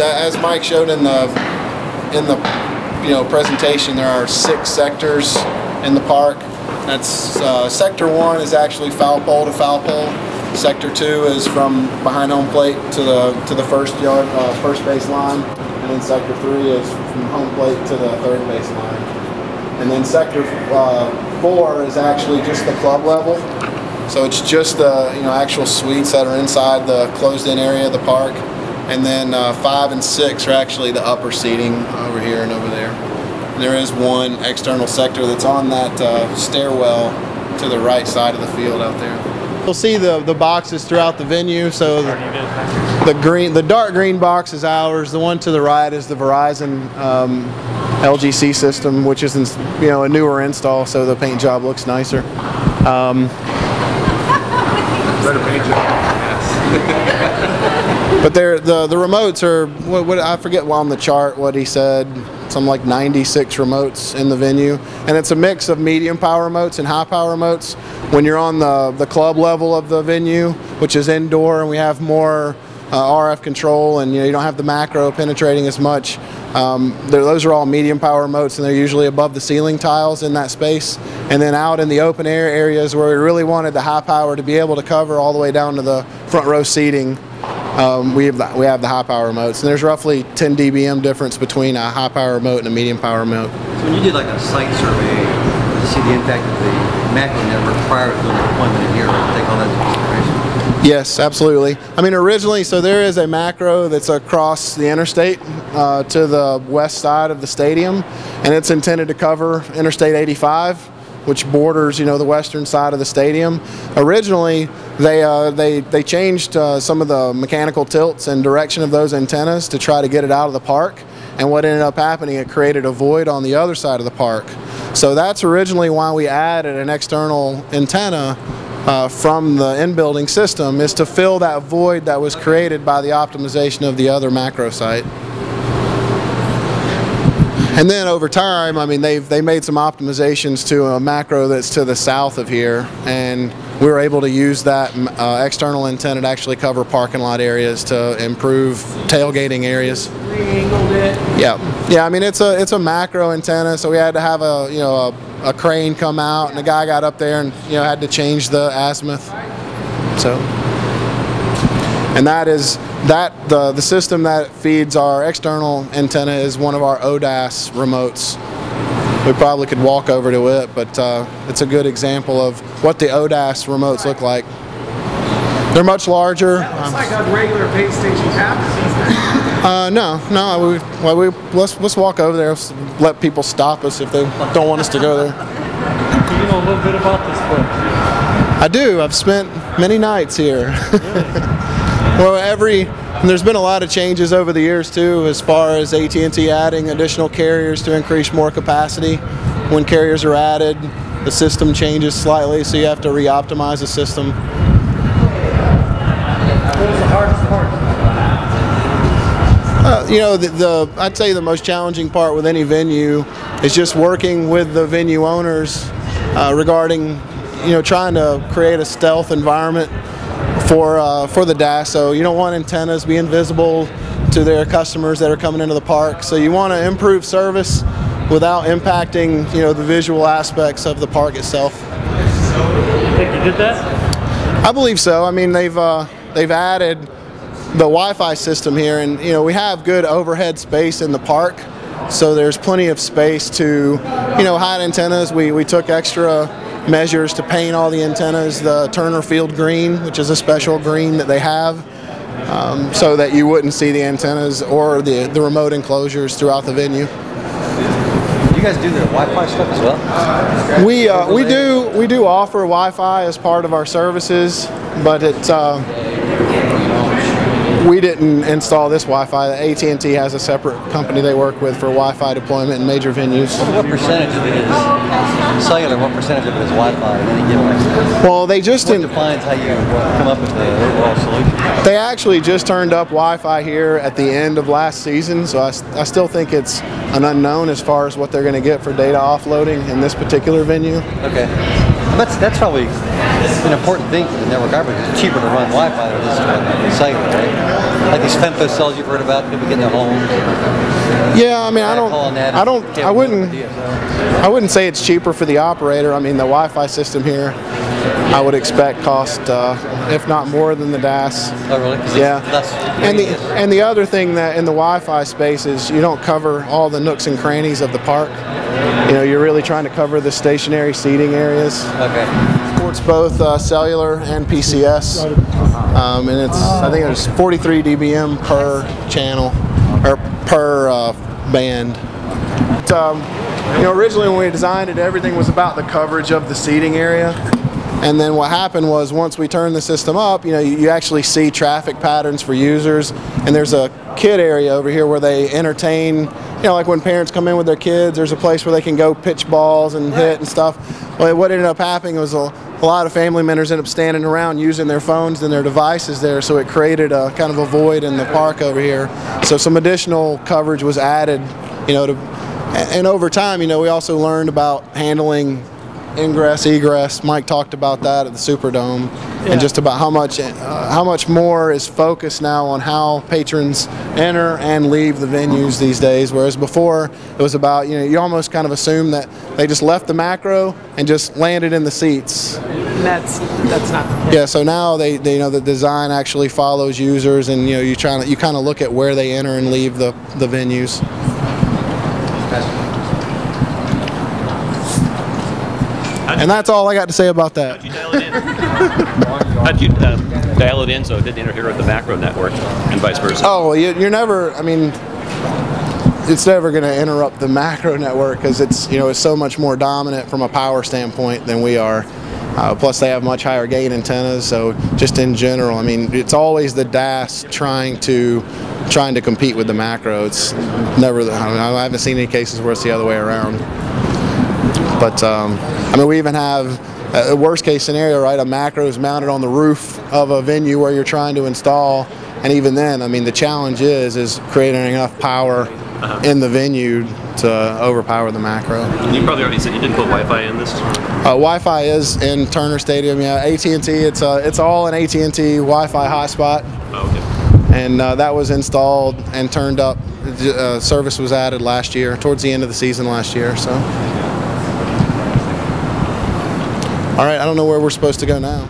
as Mike showed in the presentation, there are 6 sectors in the park. That's sector 1 is actually foul pole to foul pole. Sector 2 is from behind home plate to the first base line, and then sector 3 is from home plate to the third base line. And then sector 4 is actually just the club level. So it's just the actual suites that are inside the closed-in area of the park. And then 5 and 6 are actually the upper seating over here and over there. And there is one external sector that's on that stairwell to the right side of the field out there. You'll see the boxes throughout the venue. So the dark green box is ours. The one to the right is the Verizon LGC system, which is a newer install, so the paint job looks nicer. Better paint job. Yes. But the remotes are what I forget on the chart what he said. Some like 96 remotes in the venue, and it's a mix of medium power remotes and high power remotes. When you're on the club level of the venue, which is indoor, and we have more RF control, and you don't have the macro penetrating as much. Those are all medium power remotes, and they're usually above the ceiling tiles in that space. And then out in the open air areas where we really wanted the high power to be able to cover all the way down to the front row seating, we have the high power remotes. And there's roughly 10 dBm difference between a high power remote and a medium power remote. So when you did like a site survey to see the impact of the macro network prior to doing the deployment in here, take all that into consideration? Yes, absolutely. I mean, originally, so there is a macro that's across the interstate to the west side of the stadium, and it's intended to cover Interstate 85, which borders, the western side of the stadium. Originally, they changed some of the mechanical tilts and direction of those antennas to try to get it out of the park. And what ended up happening, it created a void on the other side of the park. So that's originally why we added an external antenna from the in-building system, is to fill that void that was created by the optimization of the other macro site. And then over time, I mean, they made some optimizations to a macro that's to the south of here, and we were able to use that external antenna to actually cover parking lot areas to improve tailgating areas. Re-angled it. Yeah. I mean, it's a macro antenna, so we had to have a crane come out, and the guy got up there and had to change the azimuth. So, and the system that feeds our external antenna is one of our ODAS remotes. We probably could walk over to it, but it's a good example of what the ODAS remotes look like. They're much larger. It's like a regular base station cabinet. No. Let's walk over there. Let people stop us if they don't want us to go there. You know a little bit about this place? I do. I've spent many nights here. Well, there's been a lot of changes over the years too, as far as AT&T adding additional carriers to increase more capacity. When carriers are added, the system changes slightly, so you have to re-optimize the system. What was the hardest part? I'd say the most challenging part with any venue is just working with the venue owners regarding, trying to create a stealth environment for the DAS. So you don't want antennas being visible to their customers that are coming into the park. So you want to improve service without impacting, the visual aspects of the park itself. You think you did that? I believe so. I mean, they've added the Wi-Fi system here, and we have good overhead space in the park, so there's plenty of space to hide antennas. We took extra measures to paint all the antennas the Turner Field green, which is a special green that they have, so that you wouldn't see the antennas or the remote enclosures throughout the venue. You guys do the Wi-Fi stuff as well? We do offer Wi-Fi as part of our services, but we didn't install this Wi-Fi. AT&T has a separate company they work with for Wi-Fi deployment in major venues. What percentage of it is cellular? What percentage of it is Wi-Fi? Well, they just defines how you come up with the overall solution. They actually just turned up Wi-Fi here at the end of last season, so I still think it's an unknown as far as what they're going to get for data offloading in this particular venue. Okay, that's probably an important thing for the network operator. It's cheaper to run Wi-Fi than it is to run cellular, right? Like these femto cells you've heard about, people getting their homes. Yeah, I mean, I wouldn't say it's cheaper for the operator. I mean, the Wi-Fi system here, I would expect cost, if not more than the DAS. Oh, really? Yeah. And the other thing that in the Wi-Fi space is you don't cover all the nooks and crannies of the park. You know, you're really trying to cover the stationary seating areas. Okay. Supports both cellular and PCS, and I think it's 43 dBm per channel or per band. But, you know, originally when we designed it, everything was about the coverage of the seating area. And then what happened was once we turned the system up, you know, you actually see traffic patterns for users. And there's a kid area over here where they entertain, you know, like when parents come in with their kids, there's a place where they can go pitch balls and hit and stuff. Well, what ended up happening was a lot of family members ended up standing around using their phones and their devices there, so it created a kind of a void in the park over here. So some additional coverage was added, you know, and over time, you know, we also learned about handling ingress, egress. Mike talked about that at the Superdome, and just about how much more is focused now on how patrons enter and leave the venues these days. Whereas before, it was about, you know, you almost kind of assume that they just left the macro and just landed in the seats. That's not the case. Yeah. So now they you know, the design actually follows users, and you know, you kind of look at where they enter and leave the venues. And that's all I got to say about that. How'd you dial it in? How'd you dial it in so it didn't interfere with the macro network and vice versa? Oh, you're never, I mean, it's never going to interrupt the macro network because it's, you know, it's so much more dominant from a power standpoint than we are. Plus they have much higher gain antennas, so just in general, I mean, it's always the DAS trying to compete with the macro. It's never, I haven't seen any cases where it's the other way around. But I mean, we even have a worst case scenario, right? A macro is mounted on the roof of a venue where you're trying to install, and even then, I mean, the challenge is creating enough power in the venue to overpower the macro. You probably already said you didn't put Wi-Fi in this. Wi-Fi is in Turner Stadium. Yeah, AT&T. It's all an AT&T Wi-Fi hotspot. Oh, okay. And that was installed and turned up. Service was added last year, towards the end of the season last year. So. All right, I don't know where we're supposed to go now.